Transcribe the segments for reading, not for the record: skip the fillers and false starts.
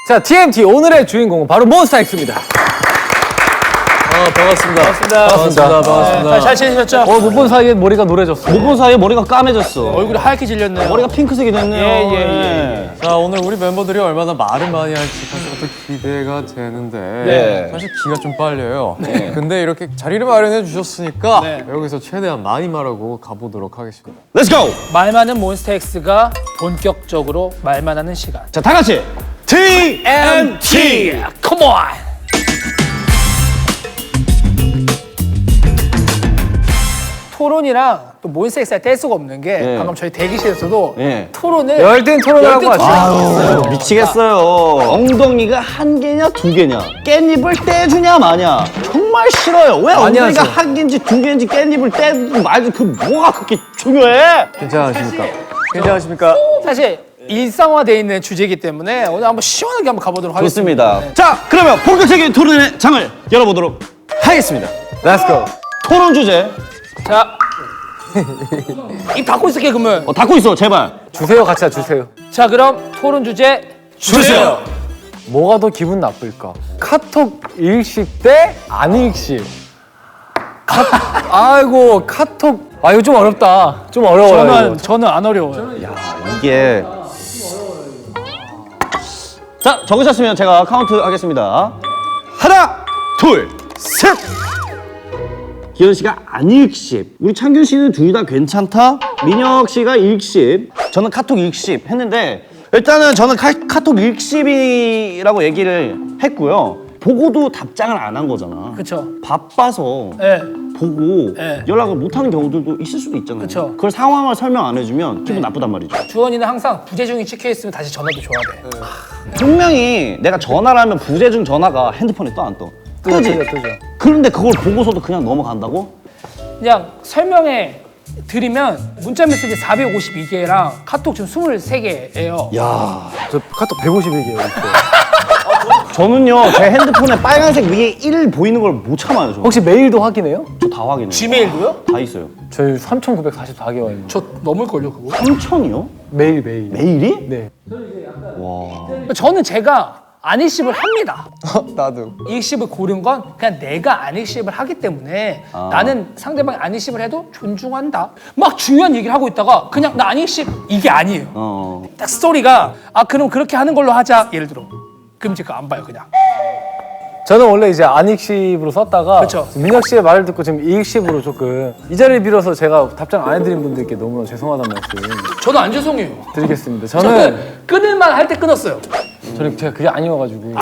자, TMT 오늘의 주인공은 바로 몬스타엑스입니다. 반갑습니다. 잘 지내셨죠? 못 본 사이에 머리가 노래졌어. 못 본 사이에 머리가 까매졌어. 얼굴이 하얗게 질렸네요. 머리가 핑크색이 됐네요. 예. 자, 오늘 우리 멤버들이 얼마나 말을 많이 할지 벌써부터 기대가 되는데 네. 사실 기가 좀 빨려요. 근데 이렇게 자리를 마련해 주셨으니까 네. 여기서 최대한 많이 말하고 가보도록 하겠습니다. Let's go. 말 많은 몬스타엑스가 본격적으로 말만 하는 시간. 자, 다 같이 TMT! Come on! 토론이랑 또 몬스타엑스가 뗄 수가 없는 게 네. 방금 저희 대기실에서도 네. 토론을 열띤 토론을 하고 열띤 왔어요. 미치겠어요. 엉덩이가 한 개냐 두 개냐, 깻잎을 떼주냐 마냐. 정말 싫어요. 왜 엉덩이가 하죠. 한 개인지 두 개인지 깻잎을 떼든 말든 그 뭐가 그렇게 중요해? 괜찮으십니까? 괜찮으십니까? 사실 일상화되어 있는 주제이기 때문에 오늘 한번 시원하게 한번 가보도록 하겠습니다. 좋습니다. 자, 그러면 본격적인 토론의 장을 열어보도록 하겠습니다. Let's go. 토론 주제. 자, 입 닫고 있을게 그러면. 닫고 있어, 제발. 주세요, 같이 주세요. 자, 그럼 토론 주제 주세요. 뭐가 더 기분 나쁠까? 카톡 일식 대 안 일식. 아이고, 카톡. 아, 이거 좀 어렵다. 좀 어려워요. 저는 안 어려워요. 이게. 자, 적으셨으면 제가 카운트 하겠습니다. 하나, 둘, 셋. 기현 씨가 안 읽씹. 우리 창균 씨는 둘 다 괜찮다. 민혁 씨가 읽씹. 저는 카톡 읽씹 했는데 일단은 저는 카톡 읽씹이라고 얘기를 했고요. 보고도 답장을 안 한 거잖아. 그쵸. 바빠서 네. 보고 네. 연락을 못 하는 경우들도 있을 수도 있잖아요. 그쵸. 그걸 상황을 설명 안 해주면 기분 나쁘단 말이죠. 주원이는 항상 부재중이 찍혀있으면 다시 전화도 줘야 돼. 분명히 내가 전화를 하면 부재중 전화가 핸드폰에 또 안 떠. 뜨지? 뜨죠. 그런데 그걸 보고서도 그냥 넘어간다고? 그냥 설명해 드리면 문자 메시지 452개랑 카톡 지금 23개예요. 야, 저 카톡 152개요. 저는요 제 핸드폰에 빨간색 위에 1 보이는 걸 못 참아요. 저. 혹시 메일도 확인해요? 저 다 확인해요. 지메일도요? 다 있어요. 저희 3,944개가 있는. 저 넘을걸요 그거? 3,000이요? 매일. 메일이? 네. 와. 저는 제가 안익십을 합니다. 나도. 익십을 고른 건 그냥 내가 안익십을 하기 때문에 나는 상대방이 안익십을 해도 존중한다. 막 중요한 얘기를 하고 있다가 그냥 나 안익십 이게 아니에요. 딱 스토리가 그럼 그렇게 하는 걸로 하자. 예를 들어. 그럼 제가 안 봐요 그냥. 저는 원래 이제 안익십으로 썼다가 그쵸. 민혁 씨의 말을 듣고 지금 이익십으로 조금 이 자리를 빌어서 제가 답장 안 해드린 분들께 너무나 죄송하다는 말씀 저도 안 죄송해요. 드리겠습니다. 저는 끊을만 할 때 끊었어요. 저는 제가 그게 아니어가지고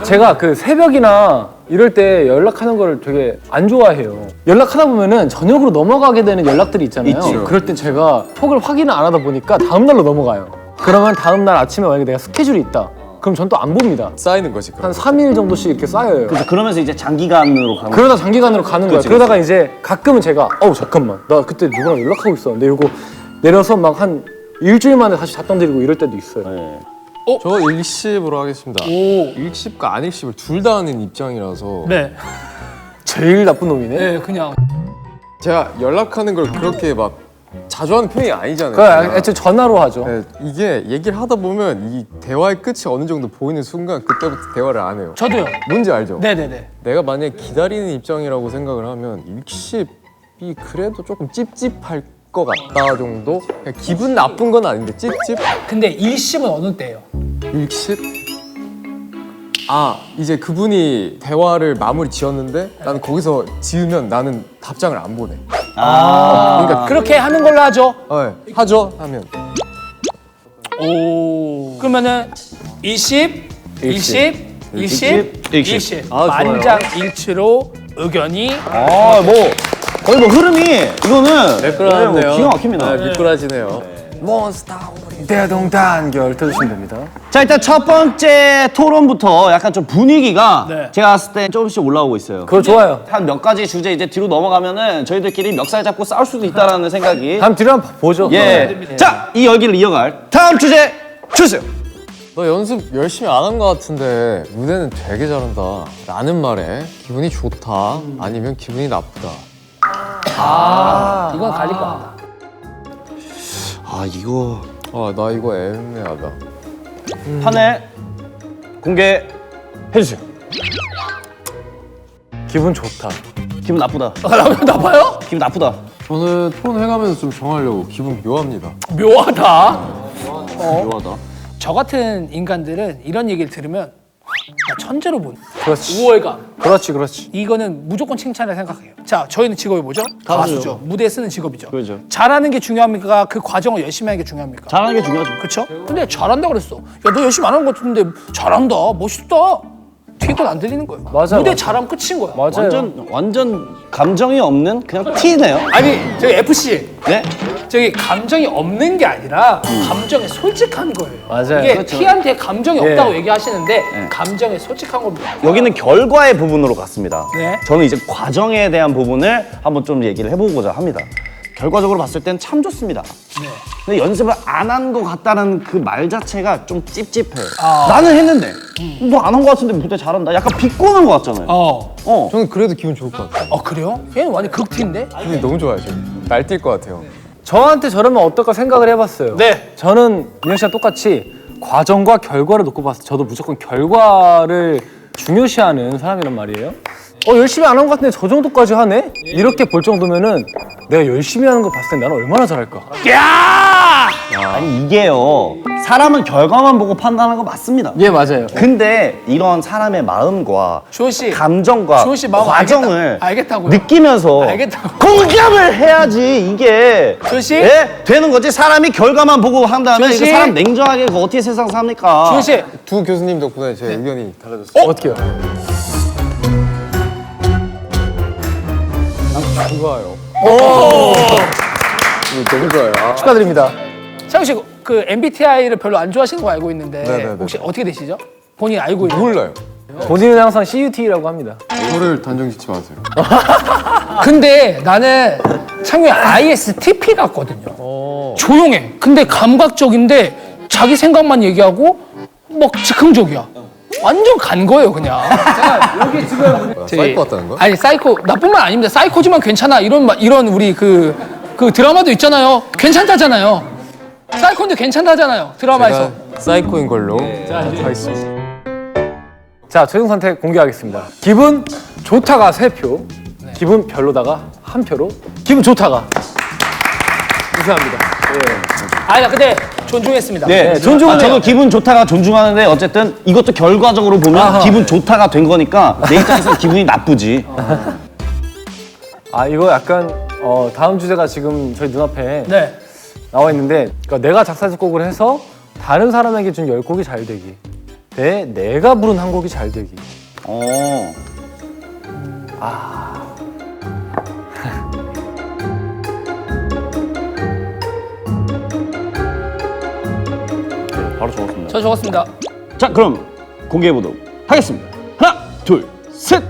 제가 그 새벽이나 이럴 때 연락하는 걸 되게 안 좋아해요. 연락하다 보면은 저녁으로 넘어가게 되는 연락들이 있잖아요. 있죠. 그럴 땐 제가 톡을 확인을 안 하다 보니까 다음 날로 넘어가요. 그러면 다음 날 아침에 만약에 내가 스케줄이 있다. 그럼 전 또 안 봅니다. 쌓이는 거지, 그럼. 한 3일 정도씩 이렇게 쌓여요. 그러면서 이제 장기간으로 가는. 그러다 장기간으로 가는 거야. 그치, 그러다가 이제 가끔은 제가 잠깐만 나 그때 누구랑 연락하고 있었는데 이러고 내려서 막 한 일주일 만에 다시 답장 드리고 이럴 때도 있어요. 네. 저 일십으로 하겠습니다. 일십과 안 일십을 둘 다 하는 입장이라서 네. 제일 나쁜 놈이네. 네, 그냥. 제가 연락하는 걸 그렇게 막 자주 하는 편이 아니잖아요. 그 애초에 전화로 하죠. 네, 이게 얘기를 하다 보면 이 대화의 끝이 어느 정도 보이는 순간 그때부터 대화를 안 해요. 저도요. 뭔지 알죠? 네네네. 내가 만약에 기다리는 입장이라고 생각을 하면 일십이 그래도 조금 찝찝할 것 같다 정도? 그냥 기분 나쁜 건 아닌데 찝찝? 근데 일십은 어느 때예요? 일십? 이제 그분이 대화를 마무리 지었는데 나는 거기서 지으면 나는 답장을 안 보내. 그러니까 그렇게 하는 걸로 하죠. 하죠? 하면 그러면은 일십, 일십, 일십, 일십. 만장일치로 의견이 뭐 거의 뭐 흐름이 이거는 매끄러운데요? 기가 막힙니다. 미꾸라지네요. 대동단결 켜주시면 됩니다. 자, 일단 첫 번째 토론부터 약간 좀 분위기가 네. 제가 봤을 때 조금씩 올라오고 있어요. 그거 좋아요. 한 몇 가지 주제 이제 뒤로 넘어가면은 저희들끼리 멱살 잡고 싸울 수도 있다라는 생각이. 다음 뒤로 한번 보죠. 예. 자, 이 열기를 이어갈 다음 주제 주세요. 너 연습 열심히 안 한 것 같은데 무대는 되게 잘한다 라는 말에 기분이 좋다 아니면 기분이 나쁘다. 이건 갈릴 것 같다. 이거 나 이거 애매하다. 판에 공개해 주세요. 기분 좋다. 기분 나쁘다. 나빠요? 기분 나쁘다. 저는 토론해가면서 좀 정하려고 기분 묘합니다. 묘하다. 묘하다. 저 같은 인간들은 이런 얘기를 들으면 나 천재로 본 그렇지. 우월감. 그렇지. 이거는 무조건 칭찬을 생각해요. 자, 저희는 직업이 뭐죠? 가수죠. 무대에 쓰는 직업이죠. 그렇죠. 잘하는 게 중요합니까? 그 과정을 열심히 하는 게 중요합니까? 잘하는 게 중요하죠. 그렇죠? 근데 잘한다 그랬어. 야, 너 열심히 안 하는 것 같은데 잘한다. 멋있다. 뒤에 건 안 들리는 거예요. 맞아요, 무대 맞아요. 잘하면 끝인 거야. 맞아요. 완전 감정이 없는 그냥 티네요. 아니, 저기 FC 네? 저기 감정이 없는 게 아니라 감정에 솔직한 거예요. 맞아요. 이게 그렇죠. T한테 감정이 예. 없다고 얘기하시는데 감정에 솔직한 겁니다. 여기는 결과의 부분으로 갔습니다. 네. 저는 이제 과정에 대한 부분을 한번 좀 얘기를 해보고자 합니다. 결과적으로 봤을 땐 참 좋습니다. 네. 근데 연습을 안 한 것 같다는 그 말 자체가 좀 찝찝해요. 아. 나는 했는데 뭐 안 한 것 같은데 무대 잘한다. 약간 비꼬는 것 같잖아요. 저는 그래도 기분 좋을 것 같아요. 그래요? 얘는 완전 극티인데? 기분이 너무 좋아요, 지금. 날뛸 것 같아요. 저한테 저러면 어떨까 생각을 해봤어요. 네. 저는 민혁 씨랑 똑같이 과정과 결과를 놓고 봤을 때 저도 무조건 결과를 중요시하는 사람이란 말이에요. 열심히 안 한 것 같은데 저 정도까지 하네? 이렇게 볼 정도면은 내가 열심히 하는 거 봤을 때 나는 얼마나 잘할까? 야! 아니 이게요. 사람은 결과만 보고 판단하는 거 맞습니다. 예, 맞아요. 근데 이런 사람의 마음과 주원 씨. 감정과 주원 씨 마음 과정을 알겠다고요. 느끼면서 알겠다고요. 공감을 해야지 이게 주원 씨. 예? 되는 거지. 사람이 결과만 보고 한다면 주원 이거 씨. 사람 냉정하게 그거 어떻게 세상 삽니까? 주원 씨. 두 교수님 덕분에 제 의견이 달라졌어요. 어떻게요? 좋아요. 너무 좋아요. 축하드립니다. 창훈 씨, 그 MBTI를 별로 안 좋아하시는 거 알고 있는데 네네네. 혹시 어떻게 되시죠? 본인 알고 있는 몰라요. 본인은 항상 CUT라고 합니다. 저를 단정 짓지 마세요. 근데 나는 창훈이 ISTP 같거든요. 조용해. 근데 감각적인데 자기 생각만 얘기하고 막 즉흥적이야. 완전 간 거예요, 그냥. 여기 지금 사이코 같다는 거야? 아니, 사이코 나뿐만 아닙니다. 사이코지만 괜찮아. 이런 우리 그 드라마도 있잖아요. 괜찮다잖아요. 사이코인데 괜찮다잖아요. 드라마에서. 제가 사이코인 걸로 하겠습니다. 자, 최종 선택 공개하겠습니다. 기분 좋다가 3표, 기분 별로다가 1표로 기분 좋다가 우승합니다. 아니, 나 근데 존중했습니다. 네, 존중하네요. 저도 기분 좋다가 존중하는데 어쨌든 이것도 결과적으로 보면 아하. 기분 좋다가 된 거니까 내 입장에서 기분이 나쁘지. 이거 약간 다음 주제가 지금 저희 눈앞에 네. 나와 있는데, 그러니까 내가 작사 작곡을 해서 다른 사람에게 준 10곡이 잘 되기 대 내가 부른 한 곡이 잘 되기. 어. 바로 적었습니다. 저 적었습니다. 자, 그럼 공개해 보도록 하겠습니다. 하나, 둘, 셋.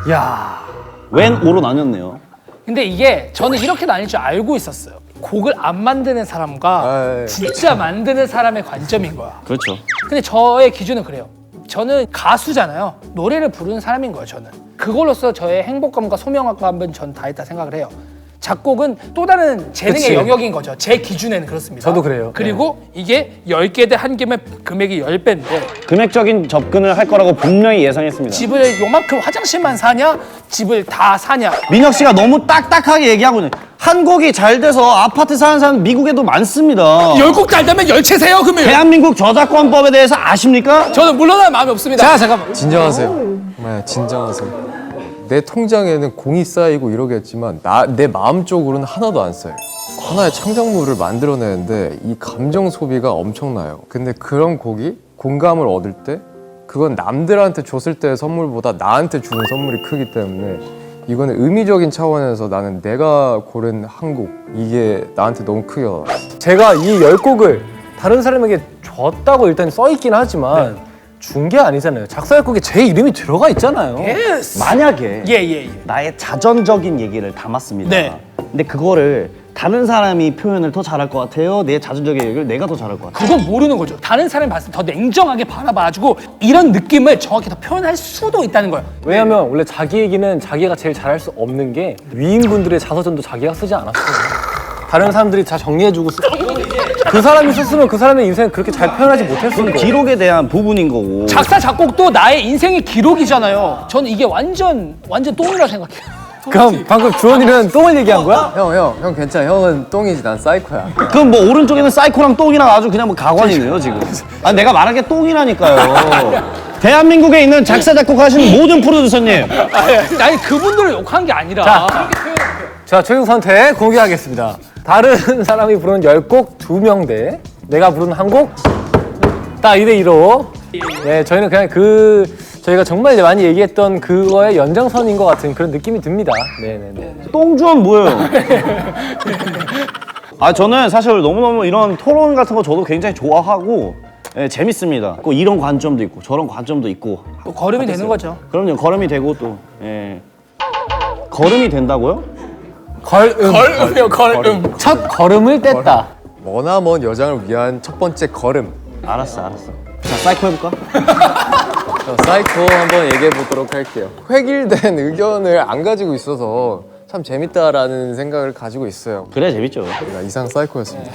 야, 웬 오로 나뉘었네요. 근데 이게 저는 이렇게 나뉠 줄 알고 있었어요. 곡을 안 만드는 사람과 예. 진짜 만드는 사람의 관점인 거야. 그렇죠. 근데 저의 기준은 그래요. 저는 가수잖아요. 노래를 부르는 사람인 거예요, 저는. 그걸로써 저의 행복감과 소명감은 전 다 있다 생각을 해요. 작곡은 또 다른 재능의 그치. 영역인 거죠. 제 기준에는 그렇습니다. 저도 그래요. 그리고 이게 10개 대 1개면 금액이 10배인데 금액적인 접근을 할 거라고 분명히 예상했습니다. 집을 요만큼 화장실만 사냐? 집을 다 사냐? 민혁 씨가 너무 딱딱하게 얘기하고 있네. 한 곡이 잘 돼서 아파트 사는 사람 미국에도 많습니다. 10곡 잘 되면 열채세요, 그러면. 대한민국 저작권법에 대해서 아십니까? 저는 물러날 마음이 없습니다. 자, 잠깐만. 진정하세요. 정말 진정하세요. 내 통장에는 공이 쌓이고 이러겠지만 내 마음 쪽으로는 하나도 안 쌓여요. 하나의 창작물을 만들어내는데 이 감정 소비가 엄청나요. 근데 그런 곡이 공감을 얻을 때 그건 남들한테 줬을 때의 선물보다 나한테 주는 선물이 크기 때문에 이거는 의미적인 차원에서 나는 내가 고른 한 곡 이게 나한테 너무 크게 와닿았어요. 제가 이 10곡을 다른 사람에게 줬다고 일단 써있긴 하지만 준 게 아니잖아요. 작사 작곡에 제 이름이 들어가 있잖아요. 예스. 만약에 예. 나의 자전적인 얘기를 담았습니다. 네. 근데 그거를 다른 사람이 표현을 더 잘할 것 같아요? 내 자전적인 얘기를 내가 더 잘할 것 같아요? 그건 모르는 거죠. 다른 사람이 봤을 때 더 냉정하게 바라봐가지고 이런 느낌을 정확히 더 표현할 수도 있다는 거예요. 왜냐면 원래 자기 얘기는 자기가 제일 잘할 수 없는 게 위인분들의 자서전도 자기가 쓰지 않았어요. 다른 사람들이 다 정리해주고 그 사람이 있었으면 그 사람의 인생 그렇게 잘 표현하지 못했을 거예요. 기록에 대한 부분인 거고. 작사 작곡도 나의 인생의 기록이잖아요. 저는 이게 완전 똥이라 생각해요. 그럼 방금 주원이는 똥을 얘기한 거야? 형 괜찮아. 형은 똥이지, 난 사이코야. 그럼 뭐 오른쪽에는 사이코랑 똥이랑 아주 그냥 뭐 가관이네요 지금. 아 내가 말한 게 똥이라니까요. 대한민국에 있는 작사 작곡하시는 모든 프로듀서님. 아니 그분들을 욕한 게 아니라. 자, 최종 선택 공개하겠습니다. 다른 사람이 부르는 10곡 2명 대 내가 부르는 한 곡 딱 2대2로. 네, 저희는 그냥 저희가 정말 이제 많이 얘기했던 그거의 연장선인 것 같은 그런 느낌이 듭니다. 네네네. 똥주원 뭐예요? 아 저는 사실 너무너무 이런 토론 같은 거 저도 굉장히 좋아하고 예, 재밌습니다. 꼭 이런 관점도 있고 저런 관점도 있고. 또 걸음이 되는 거죠. 그럼요. 걸음이 되고 또 예. 걸음이 된다고요? 걸음. 첫 걸음을 뗐다. 머나먼 여장을 위한 첫 번째 걸음. 알았어. 자 사이코 해볼까? 사이코 한번 얘기해 보도록 할게요. 획일된 의견을 안 가지고 있어서 참 재밌다라는 생각을 가지고 있어요. 그래 재밌죠. 제가 이상 사이코였습니다.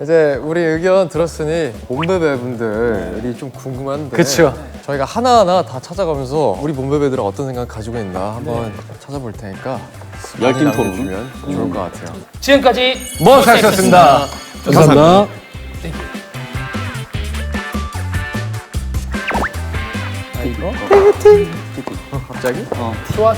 이제 우리 의견 들었으니 몬베베 분들이 좀 궁금한데. 그쵸. 저희가 하나하나 다 찾아가면서 우리 몬베베들은 어떤 생각 가지고 있나 한번 찾아볼 테니까 열띤 많이 토론. 남겨주면 좋을 것 같아요. 지금까지 몬스타엑스였습니다. 감사합니다. 이거? 갑자기? 좋아.